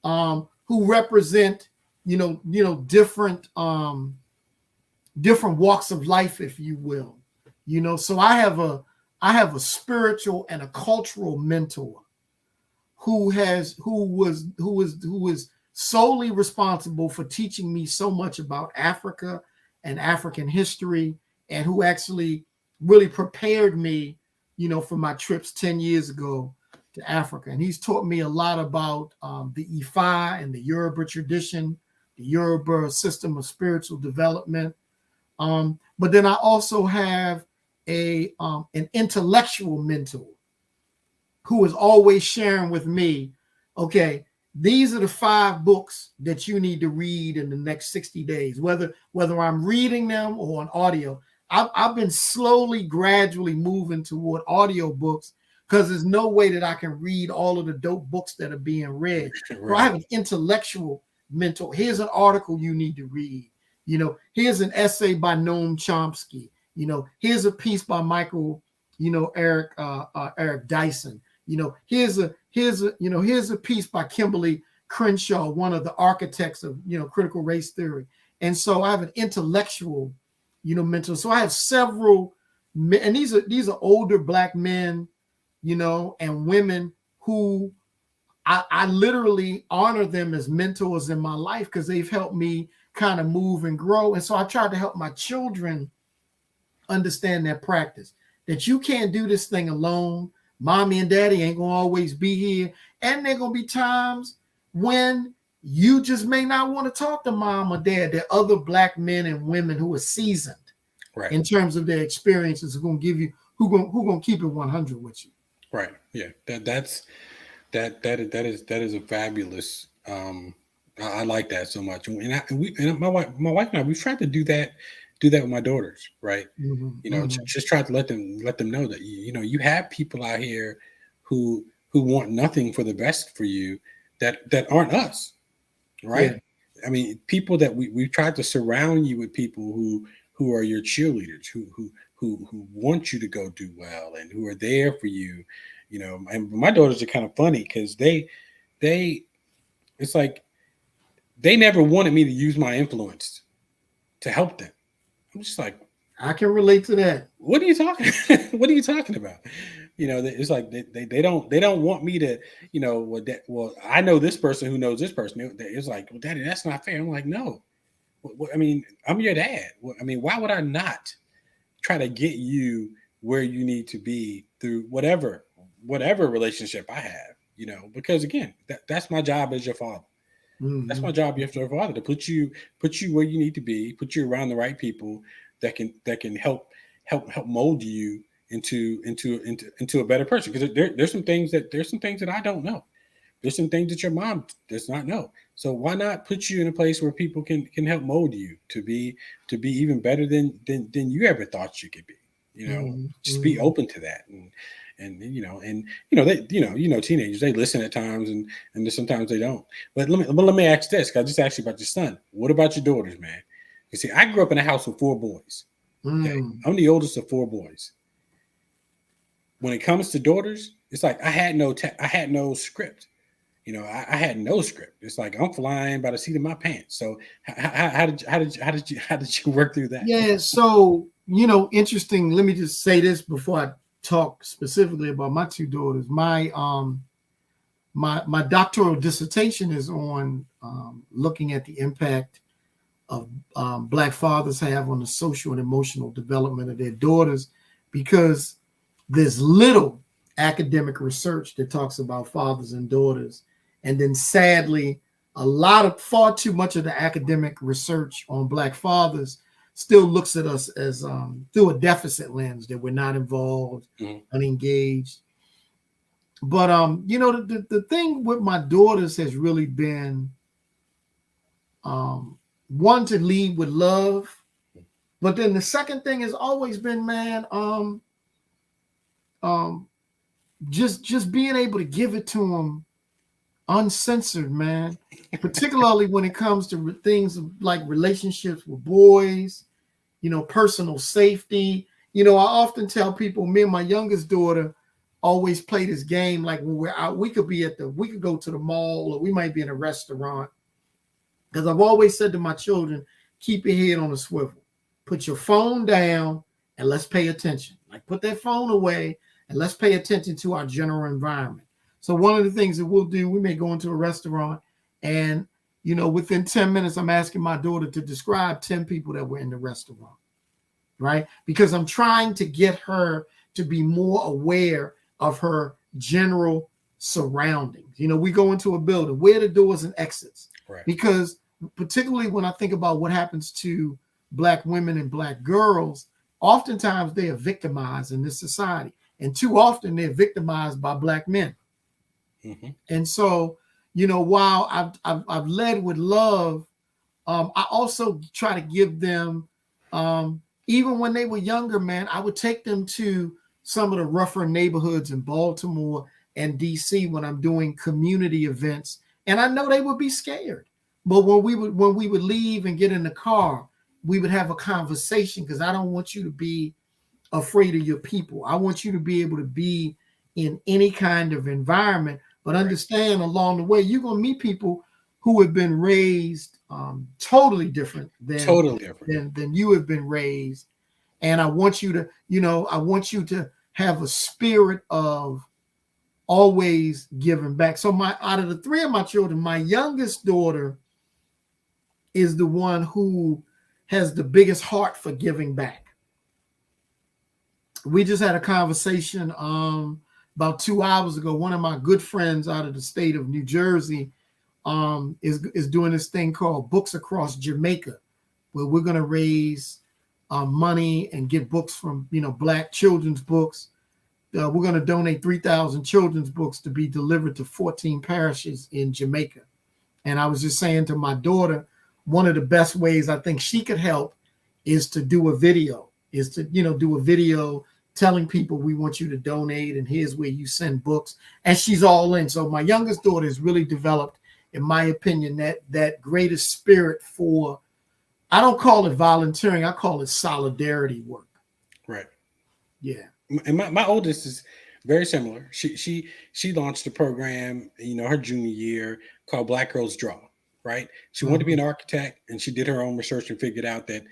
Who represent, different walks of life, if you will. So I have a spiritual and a cultural mentor who was solely responsible for teaching me so much about Africa and African history, and who actually really prepared me, for my trips 10 years ago to Africa. And he's taught me a lot about the Ifa and the Yoruba tradition, the Yoruba system of spiritual development. But then I also have an intellectual mentor who is always sharing with me, okay, these are the 5 books that you need to read in the next 60 days, whether I'm reading them or on audio. I've been slowly, gradually moving toward audio books because there's no way that I can read all of the dope books that are being read. Right. So I have an intellectual mentor. Here's an article you need to read. Here's an essay by Noam Chomsky. Here's a piece by Michael, Eric Dyson. Here's a piece by Kimberly Crenshaw, one of the architects of, critical race theory. And so I have an intellectual, mentor. So I have several, and these are older black men, and women who I literally honor them as mentors in my life because they've helped me kind of move and grow. And so I tried to help my children understand that practice, that you can't do this thing alone. Mommy and daddy ain't gonna always be here. And there gonna be times when you just may not want to talk to mom or dad. There are other black men and women who are seasoned, right, in terms of their experiences, who gonna give you, who gonna keep it 100 with you. Right. Yeah. That is a fabulous. I like that so much. And my wife and I, we've tried to do that with my daughters, right? Just try to let them know that you have people out here who want nothing for the best for you that aren't us, right? Yeah. I mean, people that we've tried to surround you with people who are your cheerleaders, who want you to go do well and who are there for you, And my daughters are kind of funny because they it's like they never wanted me to use my influence to help them. I'm just like, I can relate to that. What are you talking? What are you talking about? It's like they don't want me to, well, I know this person who knows this person. It's like, well, Daddy, that's not fair. I'm like, no. I mean, I'm your dad. I mean, why would I not try to get you where you need to be through whatever relationship I have? Because again, that's my job as your father. Mm-hmm. That's my job as your father, to put you where you need to be, put you around the right people that can help mold you into a better person. Because there's some things that I don't know. There's some things that your mom does not know. So why not put you in a place where people can help mold you to be even better than you ever thought you could be? Just be open to that. And teenagers, they listen at times and sometimes they don't. But let me ask this, because I just asked you about your son. What about your daughters, man? You see, I grew up in a house with 4 boys. Okay? I'm the oldest of 4 boys. When it comes to daughters, it's like I had no script. I had no script. It's like I'm flying by the seat of my pants. So how did you work through that? Yeah. So interesting. Let me just say this before I talk specifically about my two daughters. My doctoral dissertation is on looking at the impact of Black fathers have on the social and emotional development of their daughters, because there's little academic research that talks about fathers and daughters. And then sadly, far too much of the academic research on Black fathers still looks at us as through a deficit lens, that we're not involved, unengaged. But the thing with my daughters has really been one, to lead with love. But then the second thing has always been, man, just being able to give it to them uncensored, man. Particularly when it comes to things like relationships with boys, personal safety. I often tell people, me and my youngest daughter always play this game. Like when we're out, we could go to the mall, or we might be in a restaurant. Because I've always said to my children, keep your head on a swivel. Put your phone down and let's pay attention. Like put that phone away and let's pay attention to our general environment. So one of the things that we'll do, we may go into a restaurant and, within 10 minutes, I'm asking my daughter to describe 10 people that were in the restaurant, right? Because I'm trying to get her to be more aware of her general surroundings. We go into a building, where are the doors and exits? Right. Because particularly when I think about what happens to Black women and Black girls, oftentimes they are victimized in this society. And too often they're victimized by Black men. Mm-hmm. And so, while I've led with love, I also try to give them, even when they were younger, man, I would take them to some of the rougher neighborhoods in Baltimore and DC when I'm doing community events. And I know they would be scared. But when we would leave and get in the car, we would have a conversation, because I don't want you to be afraid of your people. I want you to be able to be in any kind of environment, but understand along the way, you're going to meet people who have been raised totally different than you have been raised. And I want you to, have a spirit of always giving back. So out of the three of my children, my youngest daughter is the one who has the biggest heart for giving back. We just had a conversation about 2 hours ago. One of my good friends out of the state of New Jersey is doing this thing called Books Across Jamaica, where we're going to raise money and get books from Black children's books. We're going to donate 3,000 children's books to be delivered to 14 parishes in Jamaica. And I was just saying to my daughter, one of the best ways I think she could help is to do a video, telling people we want you to donate and here's where you send books. And she's all in. So my youngest daughter has really developed, in my opinion, that greatest spirit for, I don't call it volunteering, I call it solidarity work. Right. Yeah. And my oldest is very similar. She launched a program, her junior year, called Black Girls Draw. Right. She wanted to be an architect, and she did her own research and figured out that,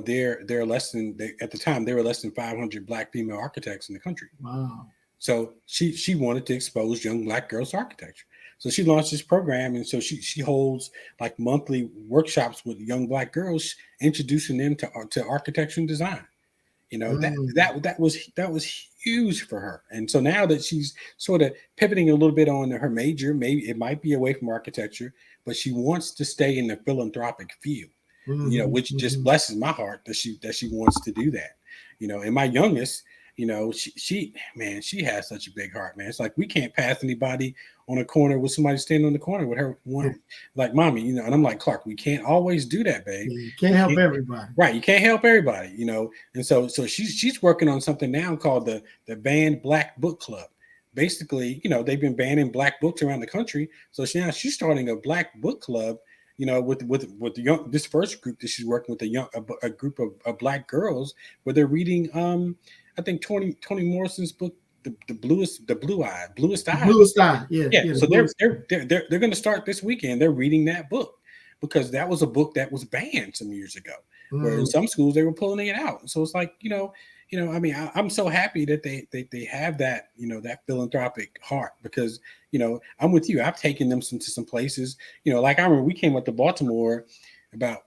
there are less than, at the time, there were less than 500 Black female architects in the country. Wow. So she wanted to expose young Black girls to architecture. So she launched this program. And so she holds like monthly workshops with young Black girls, introducing them to architecture and design. That was huge for her. And so now that she's sort of pivoting a little bit on her major, maybe it might be away from architecture, but she wants to stay in the philanthropic field, which just blesses my heart that she wants to do that. And my youngest, she has such a big heart, man. It's like we can't pass anybody on a corner with somebody standing on the corner with her one, like mommy, and I'm like, Clark, we can't always do that, babe. You can't help everybody. Right. You can't help everybody, And so she's working on something now called the Banned Black Book Club. Basically, they've been banning Black books around the country. So now she's starting a Black book club, with the this first group that she's working with, a group of Black girls, where they're reading I think Toni Morrison's book, the bluest eye. Yeah. So they're going to start this weekend. They're reading that book because that was a book that was banned some years ago. Where in some schools they were pulling it out. So it's like, I mean, I'm so happy that they have that, that philanthropic heart, because, I'm with you. I've taken them to some places, like I remember we came up to Baltimore about,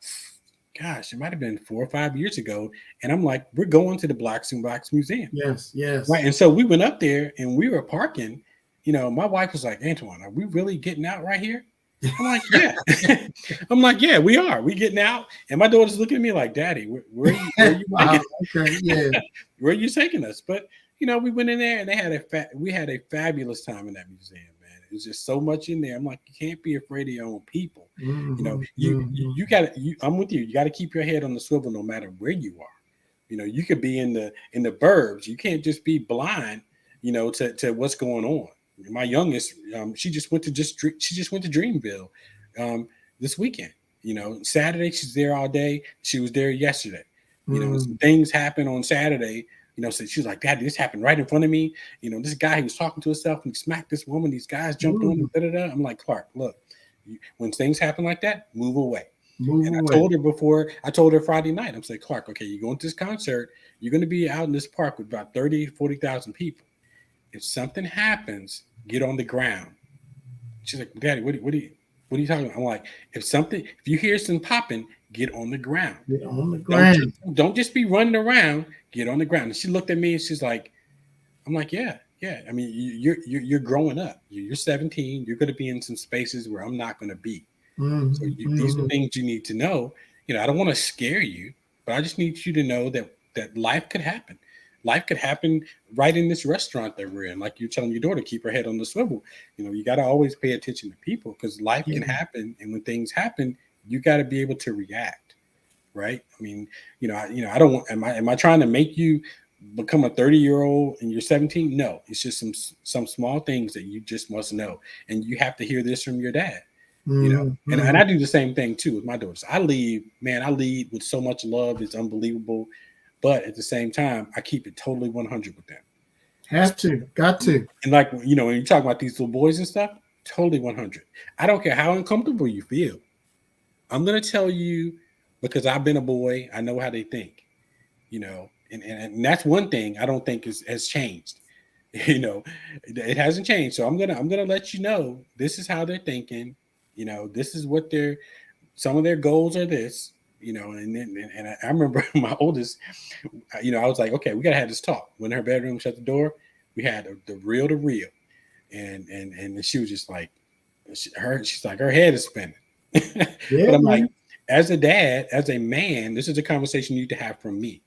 gosh, it might have been 4 or 5 years ago. And I'm like, we're going to the Blacks and Blacks Museum. Yes, Right. yes. And so we went up there and we were parking. My wife was like, Antoine, are we really getting out right here? I'm like, yeah. I'm like, yeah, we are. We getting out. And my daughter's looking at me like, Daddy, where are you Wow. taking? Okay. Yeah. Where are you taking us? But we went in there and we had a fabulous time in that museum, man. It was just so much in there. I'm like, you can't be afraid of your own people. Mm-hmm, You gotta, I'm with you. You got to keep your head on the swivel no matter where you are. You could be in the burbs. You can't just be blind, to what's going on. My youngest, she just went to Dreamville, this weekend. Saturday she's there all day. She was there yesterday. Some things happened on Saturday. So she was like, Daddy, this happened right in front of me. This guy, he was talking to himself and he smacked this woman. These guys jumped on him. I'm like, Clark, look, when things happen like that, move away. And I told her Friday night, I'm saying, Clark, okay, you're going to this concert. You're going to be out in this park with about 40,000 people. If something happens, get on the ground. She's like, Daddy, what are you talking about? I'm like, if you hear some popping, get on the ground. Get on the ground. Don't just be running around. Get on the ground. And she looked at me and she's like, I'm like, yeah. I mean, you're growing up. You're 17. You're going to be in some spaces where I'm not going to be. So these are things you need to know. I don't want to scare you, but I just need you to know that life could happen. Life could happen right in this restaurant that we're in. Like you're telling your daughter, keep her head on the swivel. You got to always pay attention to people, because life can happen. And when things happen, you got to be able to react. Right. I mean, I don't want, am I trying to make you become a 30-year-old and you're 17? No, it's just some small things that you just must know. And you have to hear this from your dad. And I do the same thing too with my daughters. I lead with so much love. It's unbelievable. But at the same time, I keep it totally 100 with them. Got to. And like, when you talk about these little boys and stuff, totally 100. I don't care how uncomfortable you feel. I'm going to tell you, because I've been a boy, I know how they think, and that's one thing I don't think has changed. It hasn't changed. So I'm going to let you know, this is how they're thinking. This is what some of their goals are this, and I remember my oldest, I was like, okay, we got to have this talk. When her bedroom shut the door, we had the reel to reel. And she was just like, she's like, her head is spinning. But I'm like, as a dad, as a man, this is a conversation you need to have from me.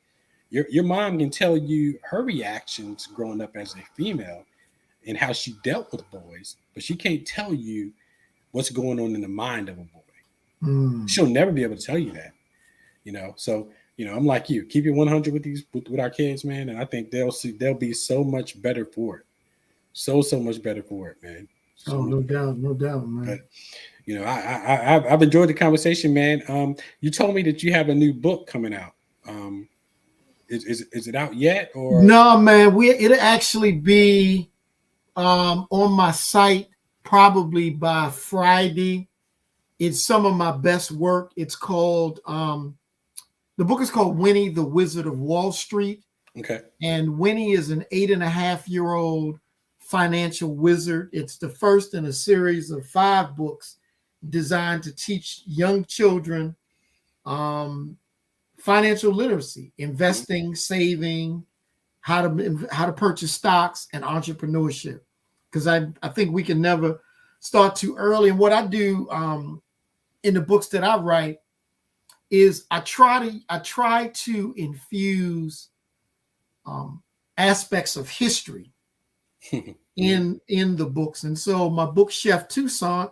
Your mom can tell you her reactions growing up as a female and how she dealt with boys, but she can't tell you what's going on in the mind of a boy. She'll never be able to tell you that, So, I'm like you, keep it 100 with our kids, man. And I think they'll be so much better for it. So much better for it, man. No doubt, man. But, I've enjoyed the conversation, man. You told me that you have a new book coming out. Is it out yet? Or no, man? It'll actually be on my site probably by Friday. It's some of my best work. It's called the book is called Winnie the Wizard of Wall Street. Okay. And Winnie is an 8.5-year-old financial wizard. It's the first in a series of 5 books designed to teach young children financial literacy, investing, saving, how to purchase stocks, and entrepreneurship. Because I think we can never start too early. And what I do in the books that I write is I try to infuse aspects of history in the books. And so my book, Chef Toussaint,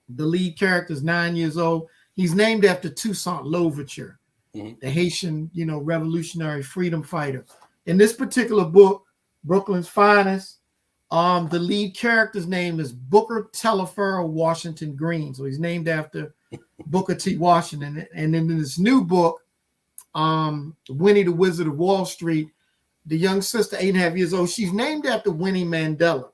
the lead character is 9 years old. He's named after Toussaint Louverture, the Haitian, revolutionary freedom fighter. In this particular book, Brooklyn's Finest, the lead character's name is Booker Telefer Washington Green. So he's named after Booker T. Washington. And then in this new book, Winnie the Wizard of Wall Street, the young sister, 8.5 years old, she's named after Winnie Mandela,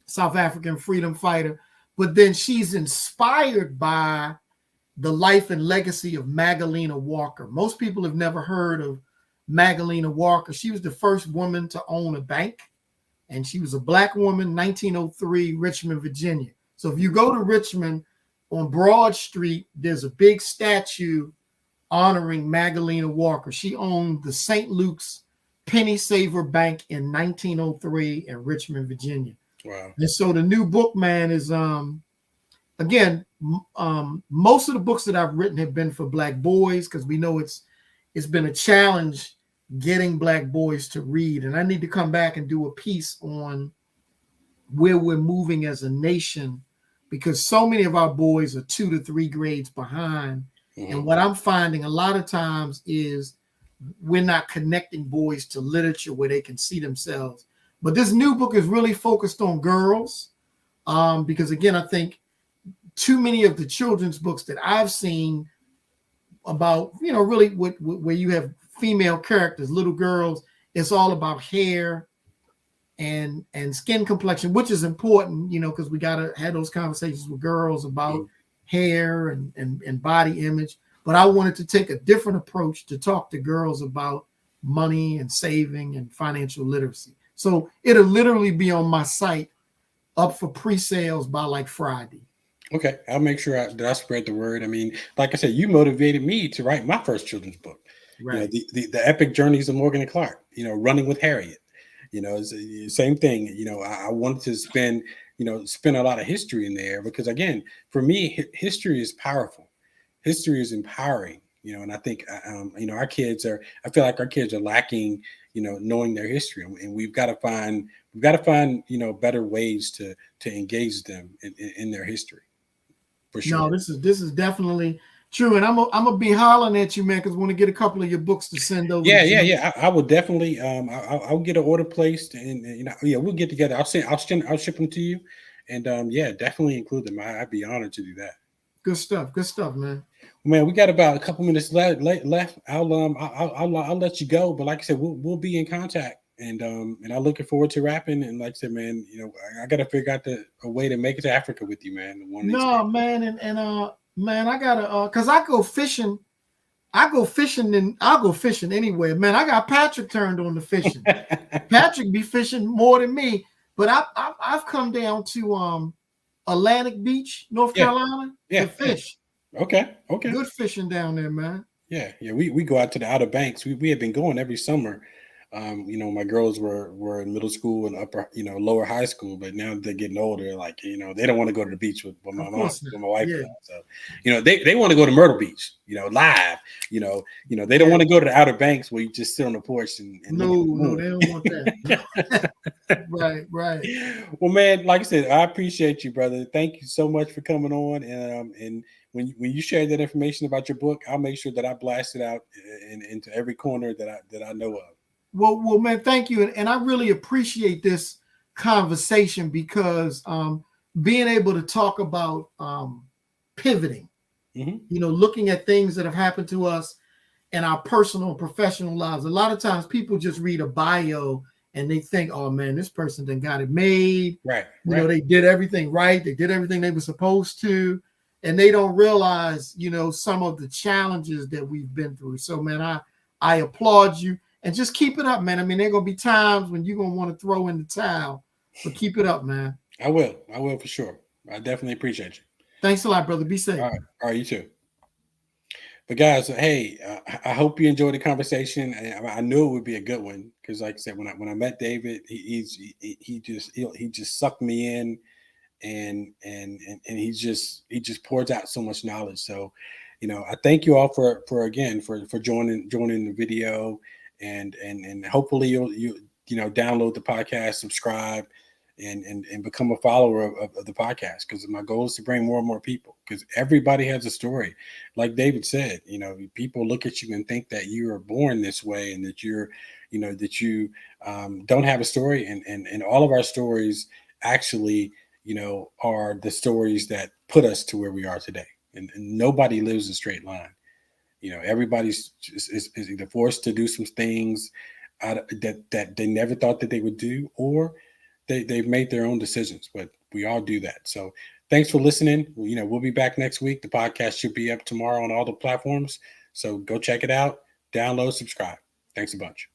South African freedom fighter. But then she's inspired by the life and legacy of Magdalena Walker. Most people have never heard of Magdalena Walker. She was the first woman to own a bank, and she was a black woman, 1903, Richmond, Virginia. So if you go to Richmond on Broad Street, there's a big statue honoring Magdalena Walker. She owned the St. Luke's Penny Saver Bank in 1903 in Richmond, Virginia. Wow. And so the new book, man, is again, most of the books that I've written have been for Black boys, because we know it's been a challenge getting Black boys to read. And I need to come back and do a piece on where we're moving as a nation, because so many of our boys are 2 to 3 grades behind. And what I'm finding a lot of times is we're not connecting boys to literature where they can see themselves. But this new book is really focused on girls, because, again, I think too many of the children's books that I've seen about, really where you have female characters, little girls, it's all about hair and skin complexion, which is important, because we got to have those conversations with girls about hair and body image. But I wanted to take a different approach to talk to girls about money and saving and financial literacy. So it'll literally be on my site up for pre-sales by like Friday. Okay, I'll make sure that I spread the word. I mean, like I said, you motivated me to write my first children's book. Right. The epic journeys of Morgan and Clark. Running with Harriet. It's the same thing. I wanted to spend a lot of history in there, because, again, for me, history is powerful. History is empowering. And I think our kids are. I feel like our kids are lacking, knowing their history, and we've got to find better ways to engage them in their history. For sure. No, this is definitely true, and I'm gonna be hollering at you, man, because I want to get a couple of your books to send over. Yeah. I will definitely. I'll get an order placed, and we'll get together. I'll ship them to you, and definitely include them. I'd be honored to do that. Good stuff, man. Man, we got about a couple minutes left. I'll let you go, but like I said, we'll be in contact, and I'm looking forward to rapping. And like I said, man, I got to figure out a way to make it to Africa with you, man. No, man, and man, I gotta cause I go fishing. I'll go fishing anywhere, man. I got Patrick turned on the fishing. Patrick be fishing more than me, but I've come down to Atlantic Beach, North Carolina, to fish. Okay. Good fishing down there, man. Yeah. We go out to the Outer Banks. We have been going every summer. My girls were in middle school and lower high school, but now they're getting older. Like, they don't want to go to the beach with my mom, with my wife. Yeah. So, they want to go to Myrtle Beach, live. They don't want to go to the Outer Banks where you just sit on the porch and no, they don't want that. Right. Well, man, like I said, I appreciate you, brother. Thank you so much for coming on. And when you share that information about your book, I'll make sure that I blast it out into every corner that I know of. Well, man, thank you. And I really appreciate this conversation, because being able to talk about pivoting, looking at things that have happened to us in our personal and professional lives. A lot of times people just read a bio and they think, oh, man, this person done got it made. Right. They did everything right. They did everything they were supposed to. And they don't realize, some of the challenges that we've been through. So, man, I applaud you. And just keep it up, man. I mean, there are going to be times when you're going to want to throw in the towel, but keep it up, man. I will for sure. I definitely appreciate you. Thanks a lot, brother. Be safe. All right, you too. But guys, hey, I hope you enjoyed the conversation. I knew it would be a good one, because, like I said, when I met David, he just sucked me in, and he just pours out so much knowledge. So, I thank you all for joining the video. And hopefully you'll download the podcast, subscribe, and become a follower of the podcast, because my goal is to bring more and more people, because everybody has a story. Like David said, people look at you and think that you are born this way, and that you don't have a story, and all of our stories actually are the stories that put us to where we are today, and nobody lives a straight line. Everybody's is either forced to do some things that they never thought that they would do, or they've made their own decisions. But we all do that. So thanks for listening. We'll be back next week. The podcast should be up tomorrow on all the platforms. So go check it out, download, subscribe. Thanks a bunch.